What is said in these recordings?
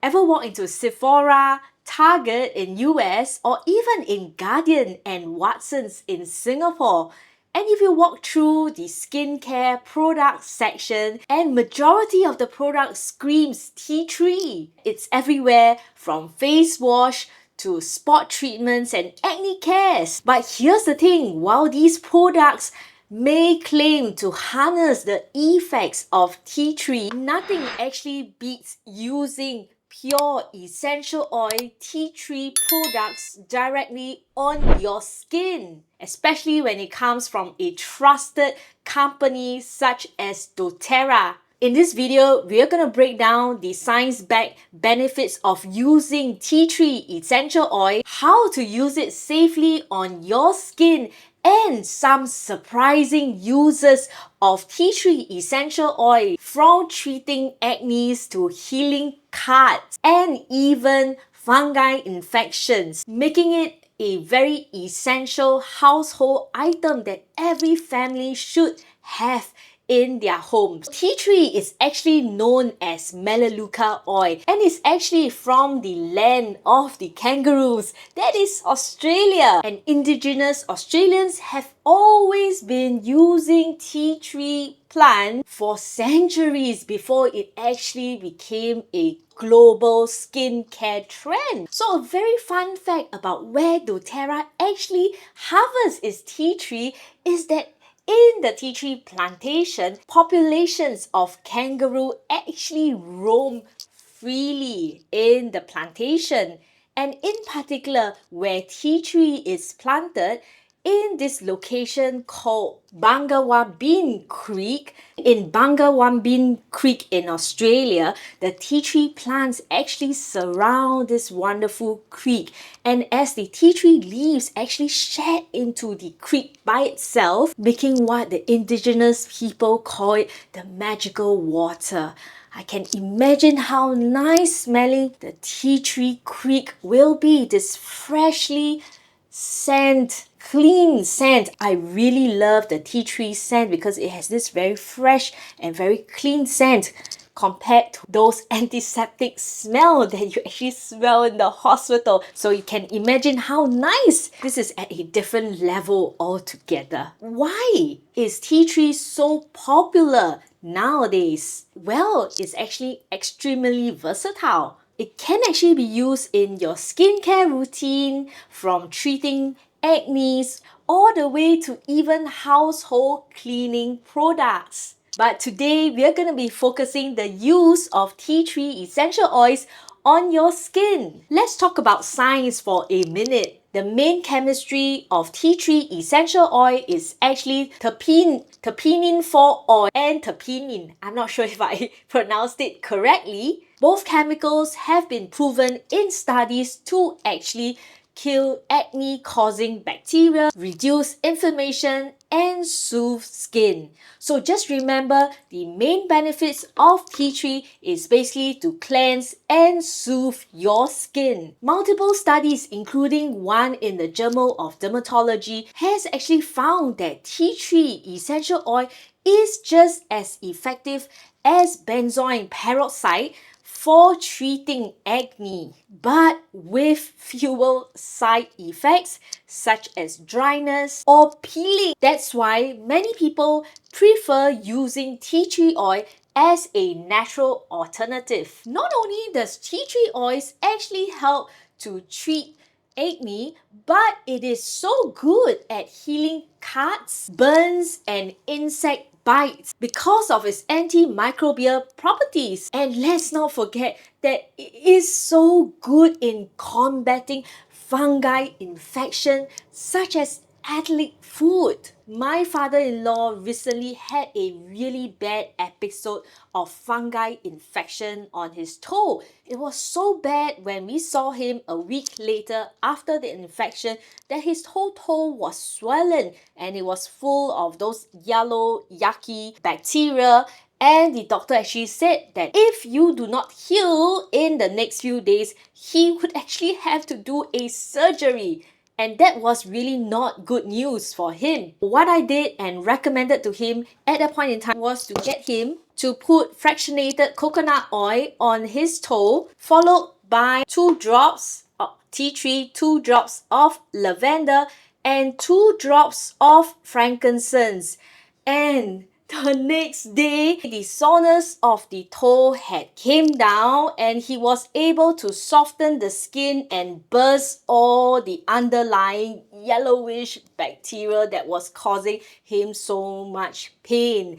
Ever walk into Sephora, Target in US, or even in Guardian and Watsons in Singapore? And if you walk through the skincare product section, and majority of the product screams tea tree. It's everywhere from face wash to spot treatments and acne cares. But here's the thing, while these products may claim to harness the effects of tea tree, nothing actually beats using pure essential oil tea tree products directly on your skin, especially when it comes from a trusted company such as Doterra. In this video, we're going to break down the science-backed benefits of using tea tree essential oil, how to use it safely on your skin, and some surprising uses of tea tree essential oil, from treating acne to healing cuts and even fungal infections, making it a very essential household item that every family should have in their homes. Tea tree is actually known as Melaleuca oil and is actually from the land of the kangaroos, that is Australia. And Indigenous Australians have always been using tea tree plant for centuries before it actually became a global skincare trend. So a very fun fact about where Doterra actually harvests its tea tree is that in the tea tree plantation, populations of kangaroo actually roam freely in the plantation. And in particular, where tea tree is planted, in this location called Bangalow Creek. In Bangalow Creek in Australia, the tea tree plants actually surround this wonderful creek. And as the tea tree leaves actually shed into the creek by itself, making what the indigenous people call it the magical water. I can imagine how nice smelling the tea tree creek will be. This freshly clean scent. I really love the tea tree scent because it has this very fresh and very clean scent compared to those antiseptic smell that you actually smell in the hospital. So you can imagine how nice. This is at a different level altogether. Why is tea tree so popular nowadays? Well, it's actually extremely versatile. It can actually be used in your skincare routine, from treating acne all the way to even household cleaning products. But today we're going to be focusing the use of tea tree essential oils on your skin. Let's talk about science for a minute. The main chemistry of tea tree essential oil is actually terpenin 4 oil and terpenin. I'm not sure if I pronounced it correctly. Both chemicals have been proven in studies to actually kill acne-causing bacteria, reduce inflammation, and soothe skin. So just remember, the main benefits of tea tree is basically to cleanse and soothe your skin. Multiple studies, including one in the Journal of Dermatology, has actually found that tea tree essential oil is just as effective as benzoyl peroxide for treating acne, but with fewer side effects such as dryness or peeling. That's why many people prefer using tea tree oil as a natural alternative. Not only does tea tree oils actually help to treat acne, but it is so good at healing cuts, burns, and insect bites because of its antimicrobial properties. And let's not forget that it is so good in combating fungal infection such as athlete's foot. My father-in-law recently had a really bad episode of fungal infection on his toe. It was so bad when we saw him a week later after the infection that his whole toe was swollen and it was full of those yellow, yucky bacteria. And the doctor actually said that if you do not heal in the next few days, he would actually have to do a surgery. And that was really not good news for him. What I did and recommended to him at that point in time was to get him to put fractionated coconut oil on his toe, followed by 2 drops of tea tree, 2 drops of lavender, and 2 drops of frankincense. And the next day, the soreness of the toe had came down and he was able to soften the skin and burst all the underlying yellowish bacteria that was causing him so much pain.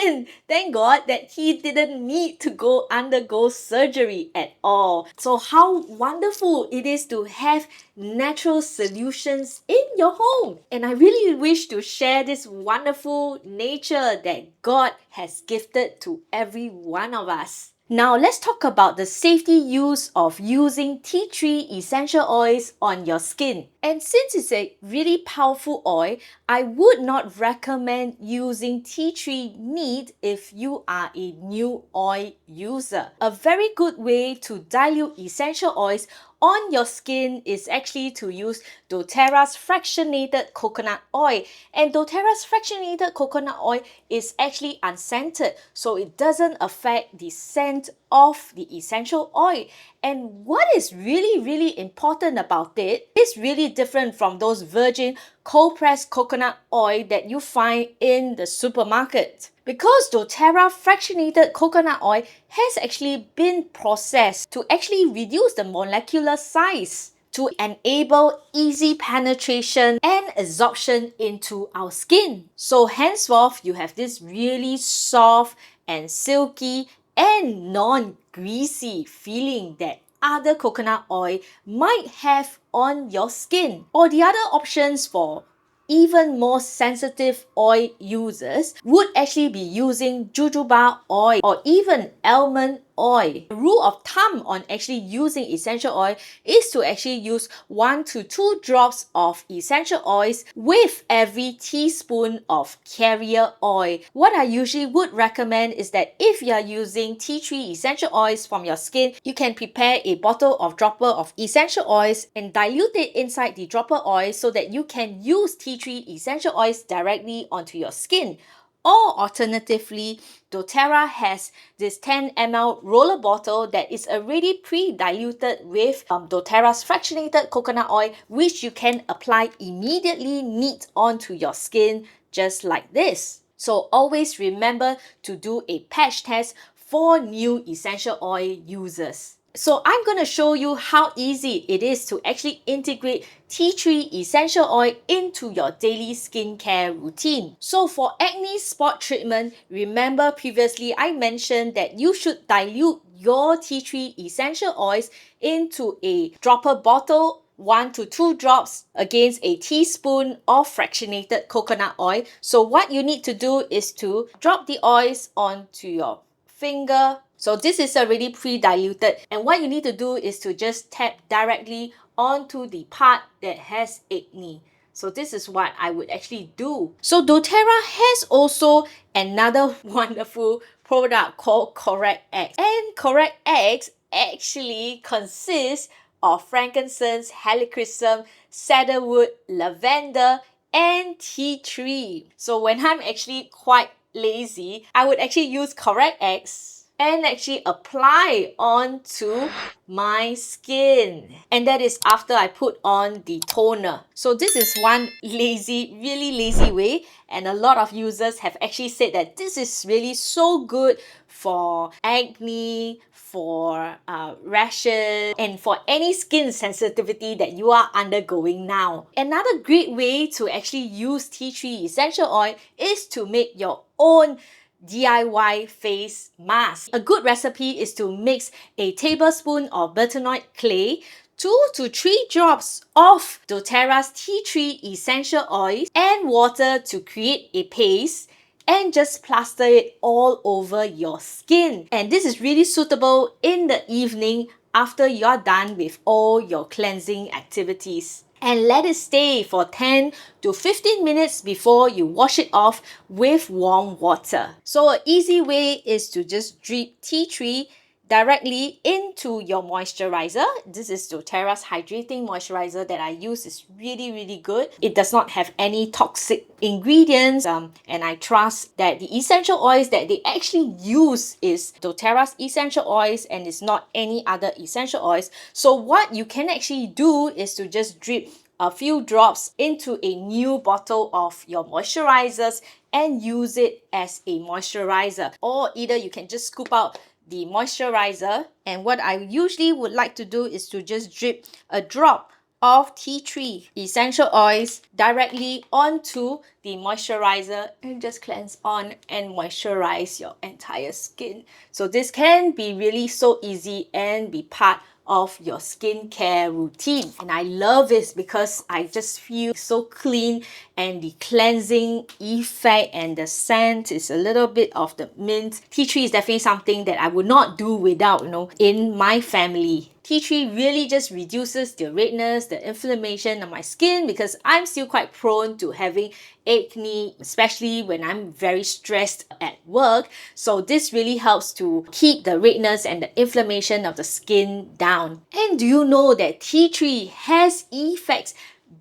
And thank God that he didn't need to undergo surgery at all. So how wonderful it is to have natural solutions in your home. And I really wish to share this wonderful nature that God has gifted to every one of us. Now let's talk about the safety use of using tea tree essential oils on your skin. And since it's a really powerful oil, I would not recommend using tea tree neat if you are a new oil user. A very good way to dilute essential oils on your skin is actually to use Doterra's fractionated coconut oil. And Doterra's fractionated coconut oil is actually unscented, so it doesn't affect the scent of the essential oil. And what is really important about it is really different from those virgin cold-pressed coconut oil that you find in the supermarket. Because doTERRA fractionated coconut oil has actually been processed to actually reduce the molecular size to enable easy penetration and absorption into our skin. So henceforth, you have this really soft and silky and non-greasy feeling that other coconut oil might have on your skin. Or the other options for even more sensitive oil users would actually be using jojoba oil or even almond oil. The rule of thumb on actually using essential oil is to actually use 1 to 2 drops of essential oils with every teaspoon of carrier oil. What I usually would recommend is that if you are using tea tree essential oils from your skin, you can prepare a bottle of dropper of essential oils and dilute it inside the dropper oil so that you can use tea tree essential oils directly onto your skin. Or alternatively, doTERRA has this 10 ml roller bottle that is already pre-diluted with doTERRA's fractionated coconut oil, which you can apply immediately neat onto your skin just like this. So always remember to do a patch test for new essential oil users. So I'm going to show you how easy it is to actually integrate tea tree essential oil into your daily skincare routine. So for acne spot treatment, remember previously I mentioned that you should dilute your tea tree essential oils into a dropper bottle, 1 to 2 drops against a teaspoon of fractionated coconut oil. So what you need to do is to drop the oils onto your finger. So this is already pre-diluted, and what you need to do is to just tap directly onto the part that has acne. So this is what I would actually do. So doTERRA has also another wonderful product called Correct X. And Correct X actually consists of frankincense, helichrysum, cedarwood, lavender, and tea tree. So when I'm actually quite lazy, I would actually use Correct X and actually apply onto my skin. And that is after I put on the toner. So this is one really lazy way, and a lot of users have actually said that this is really so good for acne, for rashes, and for any skin sensitivity that you are undergoing now. Another great way to actually use tea tree essential oil is to make your own DIY face mask. A good recipe is to mix a tablespoon of bentonite clay, 2 to 3 drops of doTERRA's tea tree essential oil, and water to create a paste, and just plaster it all over your skin. And this is really suitable in the evening after you're done with all your cleansing activities. And let it stay for 10 to 15 minutes before you wash it off with warm water. So an easy way is to just drip tea tree directly into your moisturizer. This is doTERRA's hydrating moisturizer that I use. Is really good. It does not have any toxic ingredients, and I trust that the essential oils that they actually use is doTERRA's essential oils and it's not any other essential oils. So what you can actually do is to just drip a few drops into a new bottle of your moisturizers and use it as a moisturizer, or either you can just scoop out the moisturizer, and what I usually would like to do is to just drip a drop of tea tree essential oils directly onto the moisturizer and just cleanse on and moisturize your entire skin. So this can be really so easy and be part of your skincare routine. And I love this because I just feel so clean, and the cleansing effect and the scent is a little bit of the mint. Tea tree is definitely something that I would not do without, in my family. Tea tree really just reduces the redness, the inflammation on my skin, because I'm still quite prone to having acne, especially when I'm very stressed at work. So this really helps to keep the redness and the inflammation of the skin down. And do you know that tea tree has effects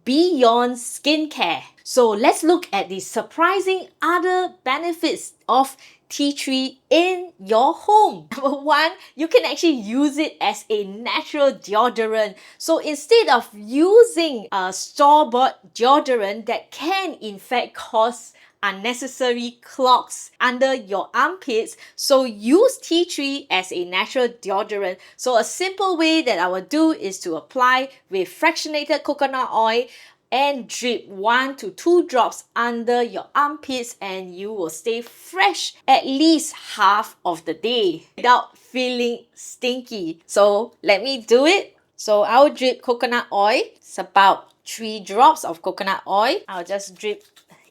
beyond skincare? So let's look at the surprising other benefits of tea tree in your home. Number one, you can actually use it as a natural deodorant. So instead of using a store-bought deodorant that can in fact cause unnecessary clogs under your armpits, so use tea tree as a natural deodorant. So a simple way that I will do is to apply with fractionated coconut oil and drip 1 to 2 drops under your armpits, and you will stay fresh at least half of the day without feeling stinky. So let me do it. So I'll drip coconut oil. It's about 3 drops of coconut oil. I'll just drip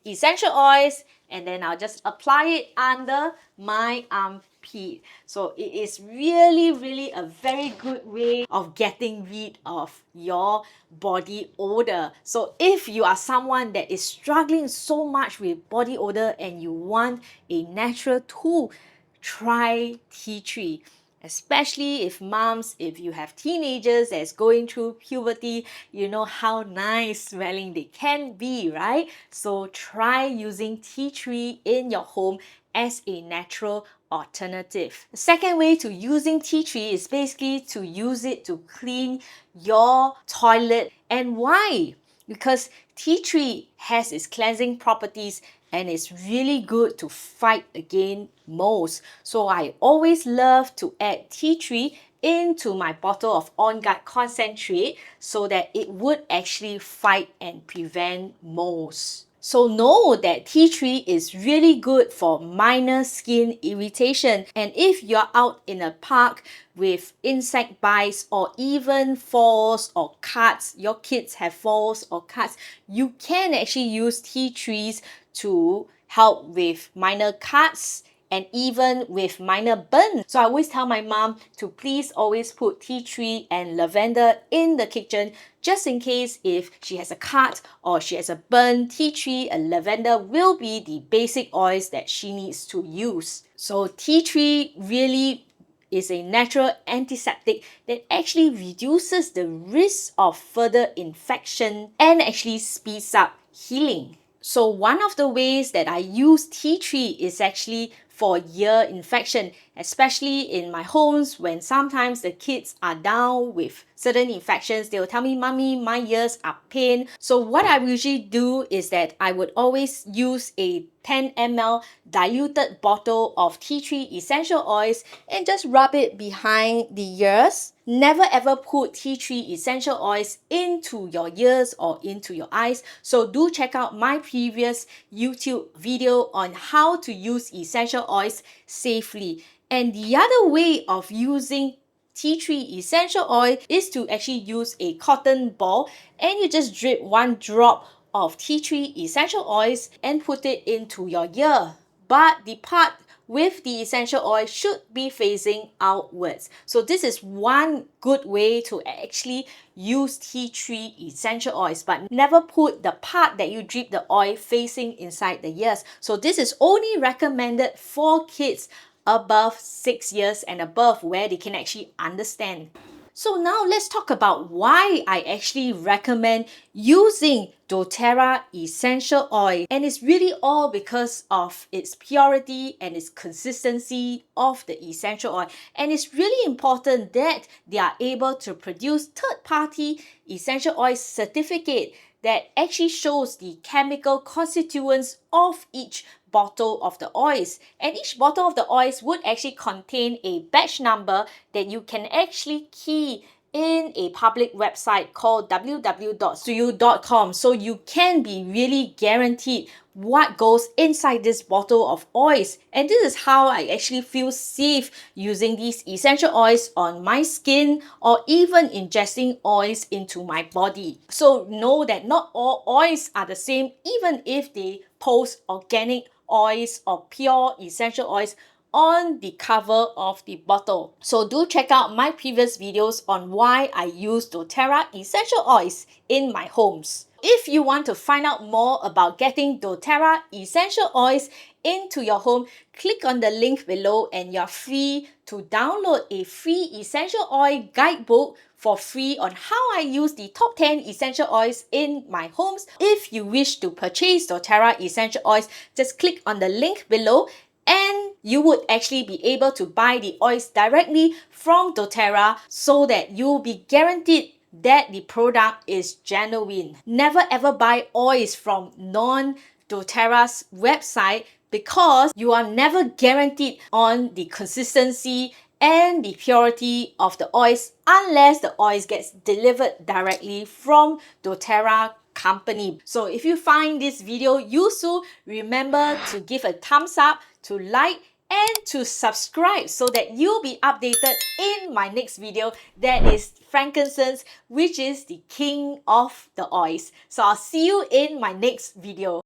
essential oils, and then I'll just apply it under my armpit. So it is really a very good way of getting rid of your body odor. So if you are someone that is struggling so much with body odor and you want a natural tool, try tea tree. Especially if moms, if you have teenagers that's going through puberty, you know how nice smelling they can be, right? So try using tea tree in your home as a natural alternative. The second way to using tea tree is basically to use it to clean your toilet. And why? Because tea tree has its cleansing properties and it's really good to fight against moles. So I always love to add tea tree into my bottle of On Guard concentrate so that it would actually fight and prevent moles. So know that tea tree is really good for minor skin irritation. And if you're out in a park with insect bites or even falls or cuts, your kids have falls or cuts, you can actually use tea trees to help with minor cuts and even with minor burns. So I always tell my mom to please always put tea tree and lavender in the kitchen, just in case if she has a cut or she has a burn. Tea tree and lavender will be the basic oils that she needs to use. So tea tree really is a natural antiseptic that actually reduces the risk of further infection and actually speeds up healing. So one of the ways that I use tea tree is actually for ear infection, especially in my homes when sometimes the kids are down with certain infections. They will tell me, "Mommy, my ears are pain." So what I usually do is that I would always use a 10 ml diluted bottle of tea tree essential oils and just rub it behind the ears. Never ever put tea tree essential oils into your ears or into your eyes. So do check out my previous YouTube video on how to use essential oils safely. And the other way of using tea tree essential oil is to actually use a cotton ball, and you just drip 1 drop of tea tree essential oils and put it into your ear. But the part with the essential oil should be facing outwards. So this is one good way to actually use tea tree essential oils, but never put the part that you drip the oil facing inside the ears. So this is only recommended for kids above 6 years and above where they can actually understand. So now let's talk about why I actually recommend using doTERRA essential oil, and it's really all because of its purity and its consistency of the essential oil. And it's really important that they are able to produce third-party essential oil certificate that actually shows the chemical constituents of each bottle of the oils, and each bottle of the oils would actually contain a batch number that you can actually key in a public website called www.suyu.com, so you can be really guaranteed what goes inside this bottle of oils. And this is how I actually feel safe using these essential oils on my skin or even ingesting oils into my body. So know that not all oils are the same, even if they post organic oils or pure essential oils on the cover of the bottle. So do check out my previous videos on why I use doTERRA essential oils in my homes. If you want to find out more about getting doTERRA essential oils into your home, click on the link below and you're free to download a free essential oil guidebook for free on how I use the top 10 essential oils in my homes. If you wish to purchase doTERRA essential oils, just click on the link below and you would actually be able to buy the oils directly from doTERRA so that you'll be guaranteed that the product is genuine. Never ever buy oils from non-doTERRA's website because you are never guaranteed on the consistency and the purity of the oils unless the oils gets delivered directly from doTERRA company. So if you find this video useful, remember to give a thumbs up, to like, and to subscribe so that you'll be updated in my next video, that is frankincense, which is the king of the oils. So I'll see you in my next video.